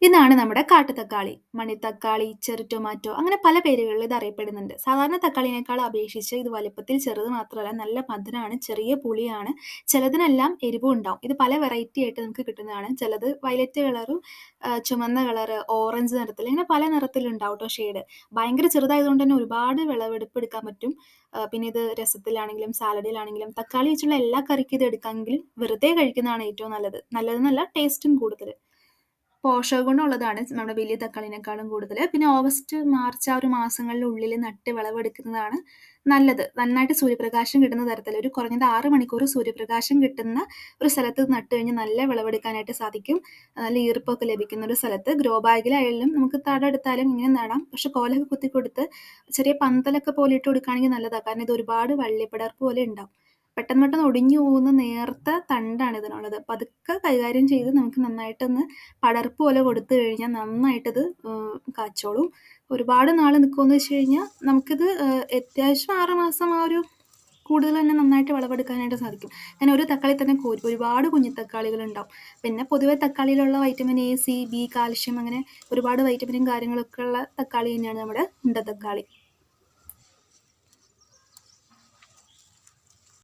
ഇതാണ് നമ്മുടെ കാട്ടുതക്കാളി. മണിത്തക്കാളി, cherry tomato അങ്ങനെ പല പേരുകളിൽ ഇത് അറിയപ്പെടുന്നുണ്ട്. സാധാരണ തക്കാളിനേക്കാൾ അപേക്ഷിച്ച് ഇത് വലിപ്പത്തിൽ ചെറുത് മാത്രമല്ല നല്ല മധുരമാണ്, ചെറിയ പുളിയാണ്. ചിലതിനെല്ലാം എരിവും ഉണ്ടാവും. ഇത് പല വെറൈറ്റി ആയിട്ട് നമുക്ക് കിട്ടുന്നതാണ്. ചിലത് വയലറ്റ് കളറും ചുമന്ന കളറ്, ഓറഞ്ച് നിറത്തിൽ ഇങ്ങനെ പല നിറത്തിലുണ്ടാവും ട്ടോ ഷെയ്ഡ്. ഭയങ്കര ചെറുതായതുകൊണ്ട് തന്നെ ഒരുപാട് വിളവെടുപ്പ് എടുക്കാൻ പറ്റും. പിന്നെ ഇത് രസത്തിലാണെങ്കിലും സാലഡിലാണെങ്കിലും തക്കാളി വെച്ചുള്ള എല്ലാ കറിക്കും ഇത് എടുക്കാമെങ്കിലും വെറുതെ കഴിക്കുന്നതാണ് ഏറ്റവും നല്ലത്. നല്ലതെന്നല്ല ടേസ്റ്റും കൂടുതൽ. പോഷകഗുണമുള്ളതാണ് നമ്മുടെ വലിയ തക്കാളിനേക്കാളും കൂടുതൽ. പിന്നെ ഓഗസ്റ്റ്, മാർച്ച് ആ ഒരു മാസങ്ങളിലുള്ളിൽ നട്ട് വിളവെടുക്കുന്നതാണ് നല്ലത്. നന്നായിട്ട് സൂര്യപ്രകാശം കിട്ടുന്ന തരത്തിൽ ഒരു കുറഞ്ഞത് 6 മണിക്കൂർ സൂര്യപ്രകാശം കിട്ടുന്ന ഒരു സ്ഥലത്ത് നട്ട് കഴിഞ്ഞാൽ നല്ല വിളവെടുക്കാനായിട്ട് സാധിക്കും. നല്ല ഈർപ്പമൊക്കെ ലഭിക്കുന്ന ഒരു സ്ഥലത്ത് ഗ്രോ ബാഗിലായാലും നമുക്ക് തടം ഇങ്ങനെ നടാം. പക്ഷെ കോലൊക്കെ കുത്തിക്കൊടുത്ത് ചെറിയ പന്തലൊക്കെ പോലെ ഇട്ട് കൊടുക്കുകയാണെങ്കിൽ നല്ലതാണ്. കാരണം ഇത് ഒരുപാട് വള്ളിപ്പടർപ്പ് പോലെ ഉണ്ടാവും. പെട്ടെന്ന് പെട്ടെന്ന് ഒടിഞ്ഞു പോകുന്ന നേർത്ത തണ്ടാണ് ഇതിനുള്ളത്. പതുക്കെ കൈകാര്യം ചെയ്ത് നമുക്ക് നന്നായിട്ടൊന്ന് പടർപ്പ് പോലെ കൊടുത്തു കഴിഞ്ഞാൽ നന്നായിട്ടിത് കായ്ച്ചോളും. ഒരുപാട് നാൾ നിൽക്കുമെന്ന് വെച്ച് കഴിഞ്ഞാൽ നമുക്കിത് അത്യാവശ്യം 6 മാസം ആ ഒരു കൂടുതൽ തന്നെ നന്നായിട്ട് വിളവെടുക്കാനായിട്ട് സാധിക്കും. കാരണം ഒരു തക്കാളി തന്നെ ഒരുപാട് കുഞ്ഞി തക്കാളികളുണ്ടാവും. പിന്നെ പൊതുവെ തക്കാളിയിലുള്ള vitamin A, C, B, calcium അങ്ങനെ ഒരുപാട് വൈറ്റമിനും കാര്യങ്ങളൊക്കെ ഉള്ള തക്കാളി തന്നെയാണ് നമ്മുടെ ഉണ്ടത്തക്കാളി.